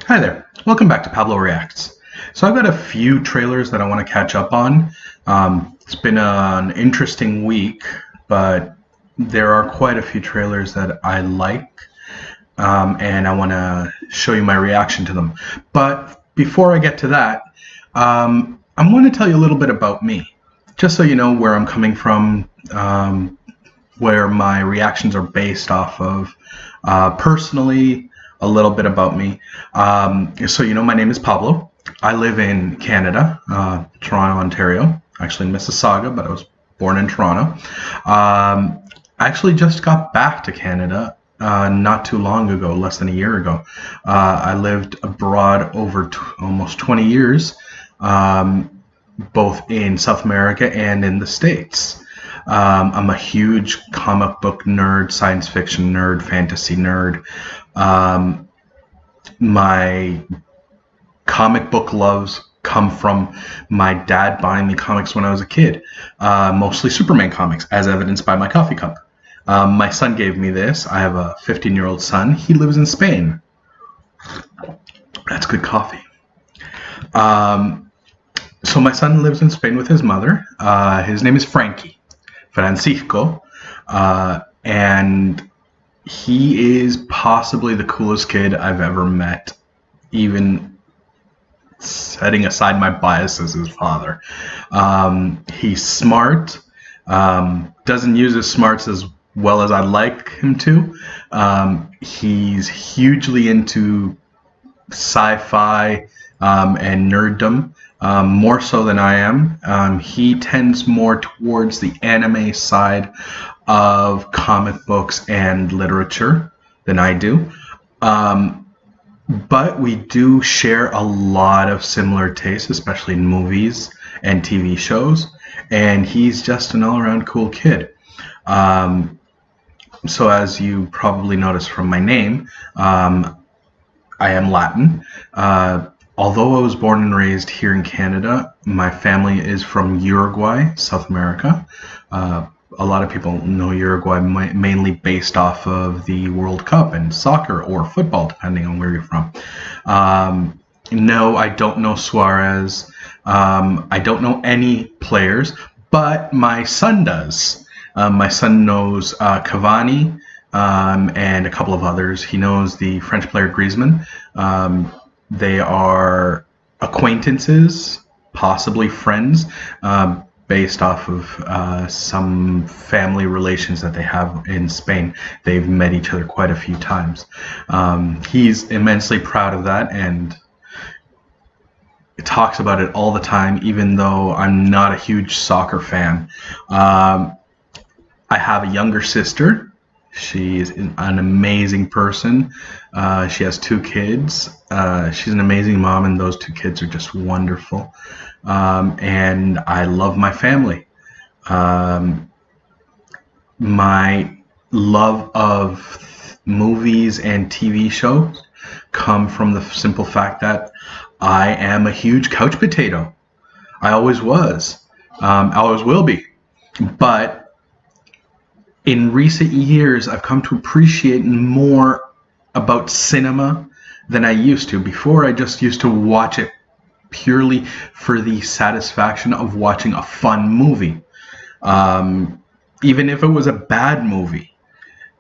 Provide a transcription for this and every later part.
Hi there. Welcome back to Pablo Reacts. So I've got a few trailers that I want to catch up on. It's been an interesting week, but there are quite a few trailers that I like, and I want to show you my reaction to them. But before I get to that, I'm going to tell you a little bit about me, just so you know where I'm coming from, where my reactions are based off of. Personally, a little bit about me. So my name is Pablo. I live in Canada, Toronto, Ontario, actually in Mississauga, but I was born in Toronto. I actually just got back to Canada not too long ago, less than a year ago. I lived abroad over almost 20 years, both in South America and in the States. I'm a huge comic book nerd, science fiction nerd, fantasy nerd. My comic book loves come from my dad buying me comics when I was a kid, mostly Superman comics, as evidenced by my coffee cup. My son gave me this. I have a 15-year-old son. He lives in Spain. That's good coffee. So my son lives in Spain with his mother. His name is Francisco, and he is possibly the coolest kid I've ever met, even setting aside my bias as his father. He's smart, doesn't use his smarts as well as I'd like him to. He's hugely into sci-fi and nerddom, more so than I am. He tends more towards the anime side of comic books and literature than I do. But we do share a lot of similar tastes, especially in movies and TV shows. And he's just an all-around cool kid. So as you probably noticed from my name, I am Latin. Although I was born and raised here in Canada, my family is from Uruguay, South America. A lot of people know Uruguay mainly based off of the World Cup and soccer or football, depending on where you're from. No, I don't know Suarez. I don't know any players, but my son does. My son knows Cavani and a couple of others. He knows the French player Griezmann. They are acquaintances, possibly friends, based off of some family relations that they have in Spain. They've met each other quite a few times. He's immensely proud of that and talks about it all the time, even though I'm not a huge soccer fan. I have a younger sister. She is an amazing person. She has 2 kids. She's an amazing mom, and those 2 kids are just wonderful. And I love my family. My love of movies and TV shows come from the simple fact that I am a huge couch potato. I always was. I always will be. But in recent years, I've come to appreciate more about cinema than I used to. Before, I just used to watch it purely for the satisfaction of watching a fun movie, even if it was a bad movie.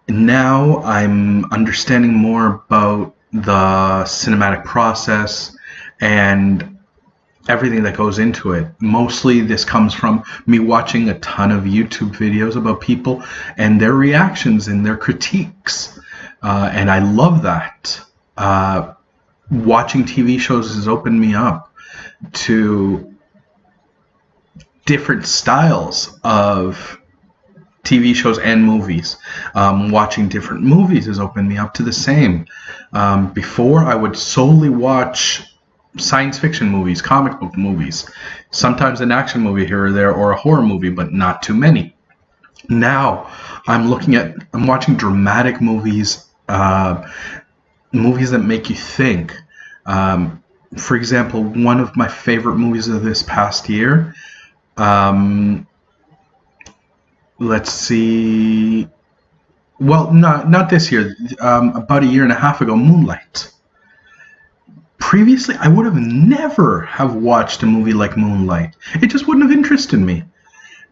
Now I'm understanding more about the cinematic process and everything that goes into it. Mostly this comes from me watching a ton of YouTube videos about people and their reactions and their critiques, and I love that. Watching TV shows has opened me up to different styles of TV shows and movies. Watching different movies has opened me up to the same. Before, I would solely watch science fiction movies, comic book movies, sometimes an action movie here or there, or a horror movie, but not too many. Now I'm watching dramatic movies, movies that make you think. For example, one of my favorite movies of this past year, let's see, well, not this year, about a year and a half ago, Moonlight. previously I would have never have watched a movie like Moonlight. It just wouldn't have interested me.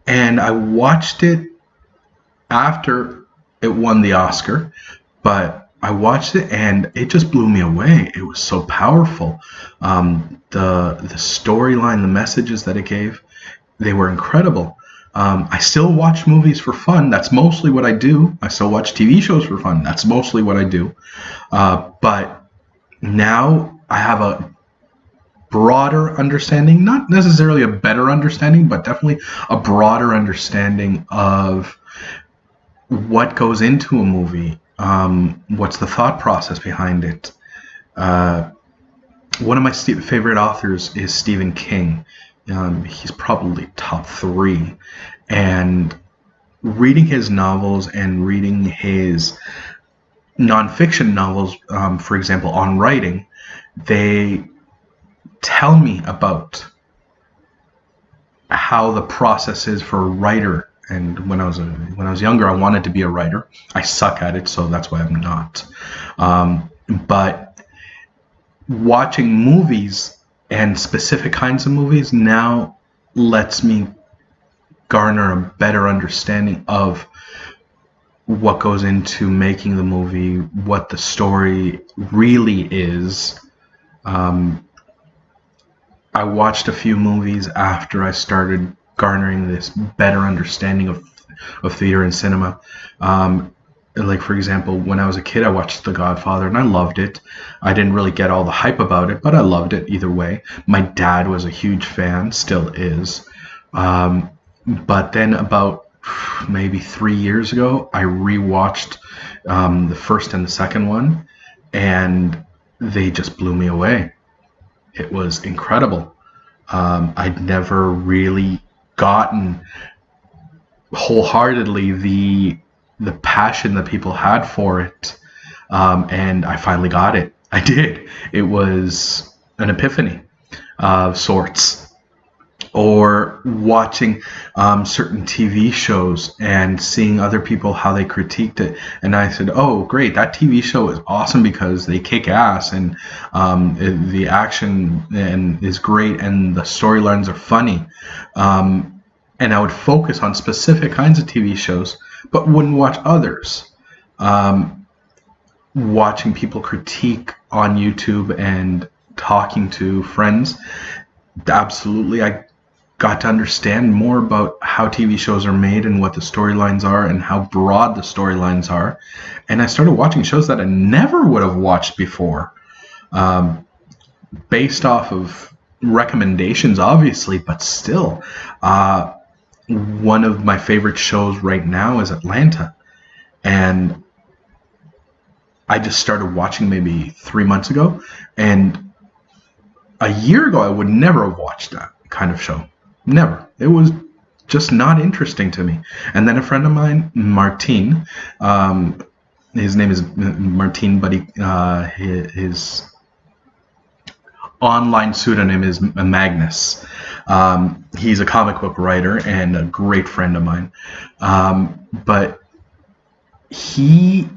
And I watched it after it won the Oscar, but I watched it and it just blew me away. It was so powerful. The storyline, the messages that it gave, they were incredible. I still watch movies for fun. That's mostly what I do. I still watch TV shows for fun. That's mostly what I do. But now I have a broader understanding, not necessarily a better understanding, but definitely a broader understanding of what goes into a movie. What's the thought process behind it? One of my favorite authors is Stephen King. He's probably top 3. And reading his novels and reading his nonfiction novels, for example, on writing, they tell me about how the process is for a writer. And when I was younger, I wanted to be a writer. I suck at it, so that's why I'm not. But watching movies and specific kinds of movies now lets me garner a better understanding of what goes into making the movie, what the story really is. I watched a few movies after I started garnering this better understanding of theater and cinema. Like, for example, when I was a kid, I watched The Godfather and I loved it. I didn't really get all the hype about it, but I loved it either way. My dad was a huge fan, still is. But then about maybe 3 years ago, I rewatched the first and the second one, and they just blew me away. It was incredible. I'd never really gotten wholeheartedly the passion that people had for it, and I finally got it. I did. It was an epiphany of sorts. Or watching certain TV shows and seeing other people how they critiqued it, and I said, "Oh, great! That TV show is awesome because they kick ass, and the action is great, and the storylines are funny." And I would focus on specific kinds of TV shows, but wouldn't watch others. Watching people critique on YouTube and talking to friends, absolutely, I got to understand more about how TV shows are made and what the storylines are and how broad the storylines are. And I started watching shows that I never would have watched before, based off of recommendations, obviously, but still. One of my favorite shows right now is Atlanta. And I just started watching maybe 3 months ago. And a year ago, I would never have watched that kind of show. Never. It was just not interesting to me. And then a friend of mine, Martin, his name is Martin, but his online pseudonym is Magnus. He's a comic book writer and a great friend of mine. But he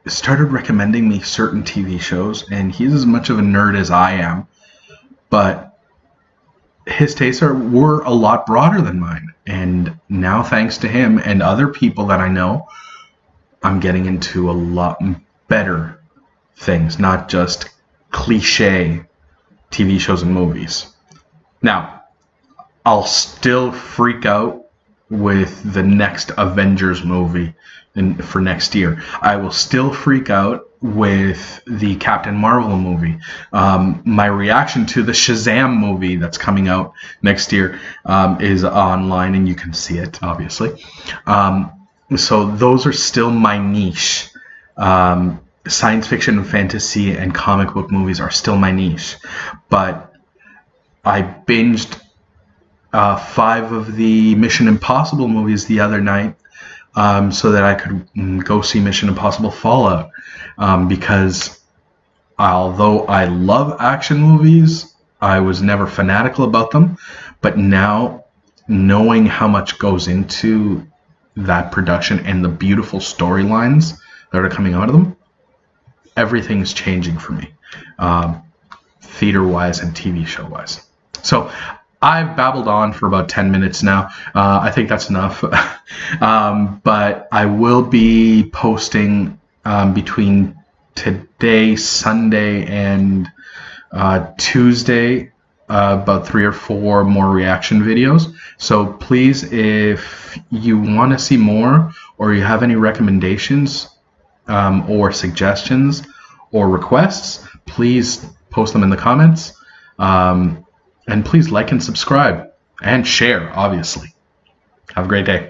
started recommending me certain TV shows, and he's as much of a nerd as I am. But his tastes were a lot broader than mine. And now, thanks to him and other people that I know, I'm getting into a lot better things, not just cliche TV shows and movies. Now, I'll still freak out with the next Avengers movie for next year. I will still freak out with the Captain Marvel movie. My reaction to the Shazam movie that's coming out next year is online, and you can see it, obviously. So those are still my niche. Science fiction and fantasy and comic book movies are still my niche. But I binged 5 of the Mission Impossible movies the other night, so that I could go see Mission Impossible Fallout. Because although I love action movies, I was never fanatical about them. But now, knowing how much goes into that production and the beautiful storylines that are coming out of them, everything's changing for me. theater-wise and TV show-wise. So I've babbled on for about 10 minutes now. I think that's enough. But I will be posting between today, Sunday, and Tuesday about 3 or 4 more reaction videos. So please, if you want to see more or you have any recommendations or suggestions or requests, please post them in the comments. And please like and subscribe and share, obviously. Have a great day.